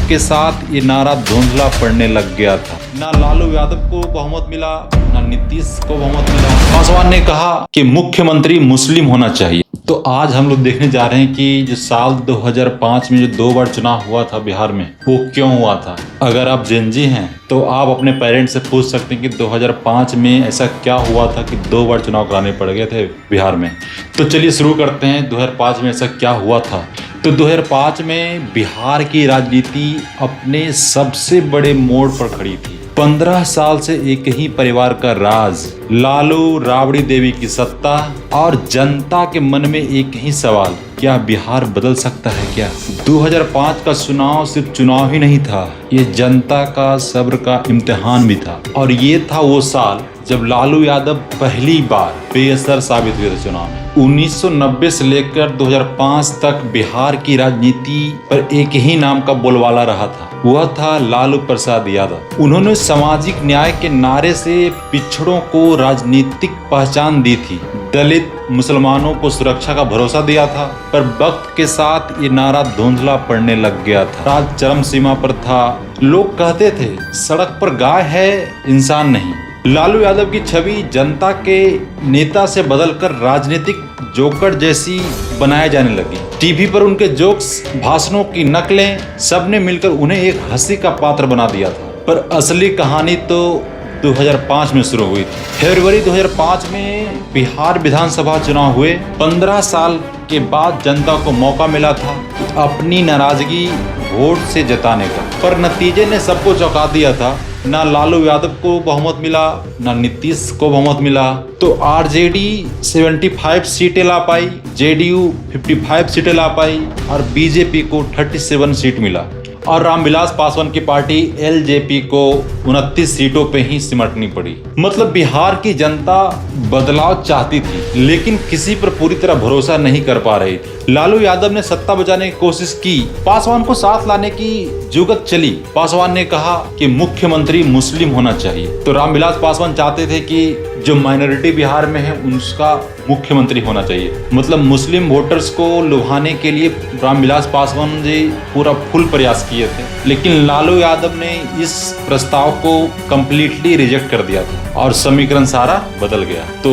के साथ ये नारा धुंधला पड़ने लग गया था। ना लालू यादव को बहुमत मिला, ना नीतीश को बहुमत मिला। पासवान ने कहा कि मुख्यमंत्री मुस्लिम होना चाहिए। तो आज हम लोग देखने जा रहे हैं कि जो साल 2005 में जो 2 बार चुनाव हुआ था बिहार में, वो क्यों हुआ था। अगर आप जेनजी हैं तो आप अपने पेरेंट्स से पूछ सकते हैं कि 2005 में ऐसा क्या हुआ था कि 2 बार चुनाव कराने पड़ गए थे बिहार में। तो चलिए शुरू करते हैं 2005 में ऐसा क्या हुआ था। तो 2005 में बिहार की राजनीति अपने सबसे बड़े मोड़ पर खड़ी थी। 15 साल से एक ही परिवार का राज, लालू राबड़ी देवी की सत्ता और जनता के मन में एक ही सवाल, क्या बिहार बदल सकता है क्या। 2005 का चुनाव सिर्फ चुनाव ही नहीं था, ये जनता का सब्र का इम्तिहान भी था। और ये था वो साल जब लालू यादव पहली बार बेअसर साबित हुए थे चुनाव में। 1990 से लेकर 2005 तक बिहार की राजनीति पर एक ही नाम का बोलबाला रहा था, वह था लालू प्रसाद यादव। उन्होंने सामाजिक न्याय के नारे से पिछड़ों को राजनीतिक पहचान दी थी, दलित मुसलमानों को सुरक्षा का भरोसा दिया था। पर वक्त के साथ ये नारा धुंधला पड़ने लग गया था, राज चरम सीमा पर था। लोग कहते थे सड़क पर गाय है, इंसान नहीं। लालू यादव की छवि जनता के नेता से बदलकर राजनीतिक जोकर जैसी बनाए जाने लगी। टीवी पर उनके जोक्स, भाषणों की नकलें, सबने मिलकर उन्हें एक हंसी का पात्र बना दिया था। पर असली कहानी तो 2005 में शुरू हुई थी। फरवरी 2005 में बिहार विधानसभा चुनाव हुए। 15 साल के बाद जनता को मौका मिला था अपनी नाराजगी वोट से जताने का, पर नतीजे ने सबको चौंका दिया था। ना लालू यादव को बहुमत मिला, ना नीतीश को बहुमत मिला। तो आरजेडी 75 सीटें ला पाई, जेडीयू 55 सीटें ला पाई और बीजेपी को 37 सीट मिला। और रामविलास पासवान की पार्टी एलजेपी को 29 सीटों पे ही सिमटनी पड़ी। मतलब बिहार की जनता बदलाव चाहती थी, लेकिन किसी पर पूरी तरह भरोसा नहीं कर पा रही थी। लालू यादव ने सत्ता बचाने की कोशिश की, पासवान को साथ लाने की जुगत चली। पासवान ने कहा कि मुख्यमंत्री मुस्लिम होना चाहिए। तो रामविलास पासवान चाहते थे कि जो माइनॉरिटी बिहार में है उसका मुख्यमंत्री होना चाहिए। मतलब मुस्लिम वोटर्स को लुभाने के लिए रामविलास पासवान जी पूरा फुल प्रयास किए थे, लेकिन लालू यादव ने इस प्रस्ताव को कंप्लीटली रिजेक्ट कर दिया था और समीकरण सारा बदल गया। तो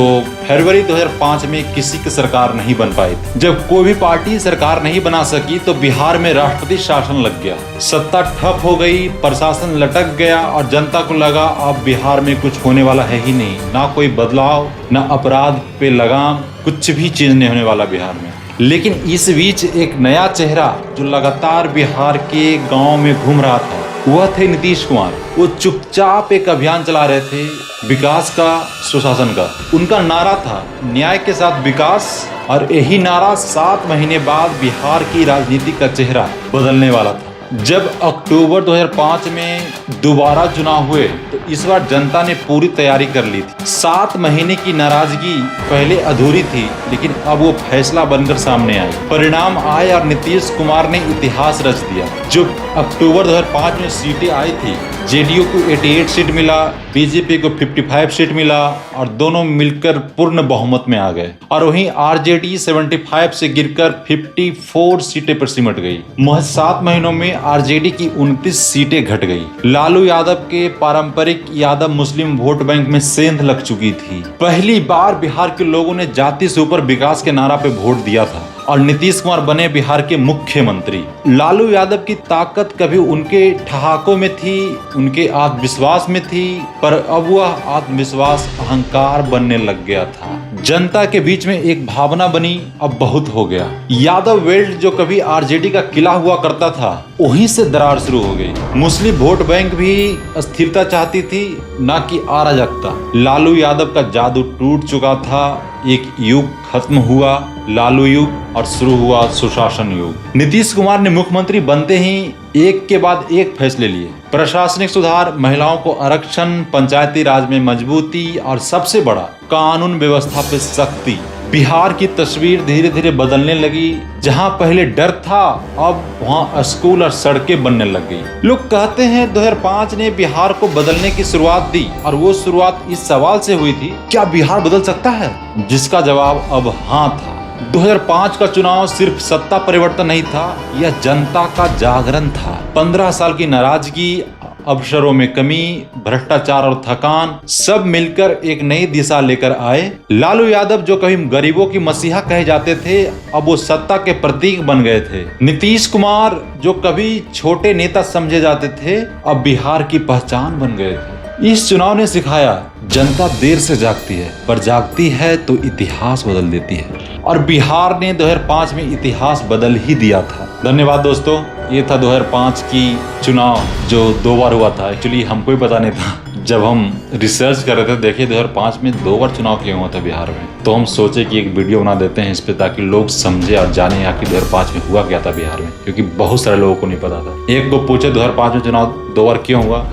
फरवरी 2005 में किसी की सरकार नहीं बन पाई थी। जब कोई भी पार्टी सरकार नहीं बना सकी तो बिहार में राष्ट्रपति शासन लग गया, सत्ता ठप हो गई, प्रशासन लटक गया और जनता को लगा अब बिहार में कुछ होने वाला है ही नहीं, ना कोई बदलाव, ना अपराध पे लगाम, कुछ भी चीज नहीं होने वाला बिहार में। लेकिन इस बीच एक नया चेहरा जो लगातार बिहार के गांव में घूम रहा था, वह थे नीतीश कुमार। वो चुपचाप एक अभियान चला रहे थे विकास का, सुशासन का। उनका नारा था न्याय के साथ विकास, और यही नारा 7 महीने बाद बिहार की राजनीति का चेहरा बदलने वाला था। जब अक्टूबर 2005 में दोबारा चुनाव हुए तो इस बार जनता ने पूरी तैयारी कर ली थी। 7 महीने की नाराजगी पहले अधूरी थी, लेकिन अब वो फैसला बनकर सामने आई। परिणाम आए और नीतीश कुमार ने इतिहास रच दिया। जो अक्टूबर 2005 में सीटें आई थी, जेडीयू को 88 सीट मिला, बीजेपी को 55 सीट मिला और दोनों मिलकर पूर्ण बहुमत में आ गए। और वहीं आरजेडी 75 से गिरकर 54 सीटें पर सिमट गई। महज 7 महीनों में आरजेडी की 29 सीटें घट गई। लालू यादव के पारंपरिक यादव मुस्लिम वोट बैंक में सेंध लग चुकी थी। पहली बार बिहार के लोगों ने जाति से ऊपर विकास के नारा पे वोट दिया था और नीतीश कुमार बने बिहार के मुख्यमंत्री। लालू यादव की ताकत कभी उनके ठहाकों में थी, उनके आत्मविश्वास में थी, पर अब वह आत्मविश्वास अहंकार बनने लग गया था। जनता के बीच में एक भावना बनी, अब बहुत हो गया। यादव बेल्ट जो कभी आरजेडी का किला हुआ करता था, वहीं से दरार शुरू हो गई। मुस्लिम वोट बैंक भी स्थिरता चाहती थी, ना कि अराजकता। लालू यादव का जादू टूट चुका था। एक युग खत्म हुआ, लालू युग, और शुरू हुआ सुशासन युग। नीतीश कुमार ने मुख्यमंत्री बनते ही एक के बाद एक फैसले लिए। प्रशासनिक सुधार, महिलाओं को आरक्षण, पंचायती राज में मजबूती और सबसे बड़ा कानून व्यवस्था पे सख्ती। बिहार की तस्वीर धीरे धीरे बदलने लगी। जहां पहले डर था, अब वहां स्कूल और सड़कें बनने लग गई। लोग कहते हैं 2005 ने बिहार को बदलने की शुरुआत दी, और वो शुरुआत इस सवाल से हुई थी, क्या बिहार बदल सकता है? जिसका जवाब अब हाँ था। 2005 का चुनाव सिर्फ सत्ता परिवर्तन नहीं था, यह जनता का जागरण था। 15 साल की नाराजगी, अवसरों में कमी, भ्रष्टाचार और थकान सब मिलकर एक नई दिशा लेकर आए। लालू यादव जो कभी गरीबों की मसीहा कहे जाते थे, अब वो सत्ता के प्रतीक बन गए थे। नीतीश कुमार जो कभी छोटे नेता समझे जाते थे, अब बिहार की पहचान बन गए थे। इस चुनाव ने सिखाया, जनता देर से जागती है, पर जागती है तो इतिहास बदल देती है। और बिहार ने 2005 में इतिहास बदल ही दिया था। धन्यवाद दोस्तों, ये था 2005 की चुनाव जो 2 बार हुआ था। एक्चुअली हमको ही पता नहीं था, जब हम रिसर्च कर रहे थे देखिए 2005 में 2 बार चुनाव क्यों हुआ था बिहार में, तो हम सोचे कि एक वीडियो बना देते हैं इस पे, ताकि लोग समझे और जाने आखिर 2005 में हुआ क्या था बिहार में, क्योंकि बहुत सारे लोगों को नहीं पता था। एक को पूछे 2005 में चुनाव 2 बार क्यों हुआ,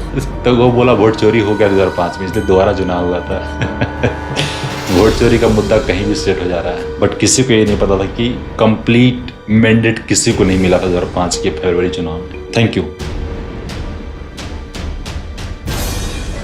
तो वो बोला वोट चोरी हो गया 2005 में, इसलिए दोबारा चुनाव हुआ था। वोट चोरी का मुद्दा कहीं भी सेट हो जा रहा है, बट किसी को ये नहीं पता था कि कंप्लीट मैंडेट किसी को नहीं मिला था 2005 के फरवरी चुनाव में। Thank you.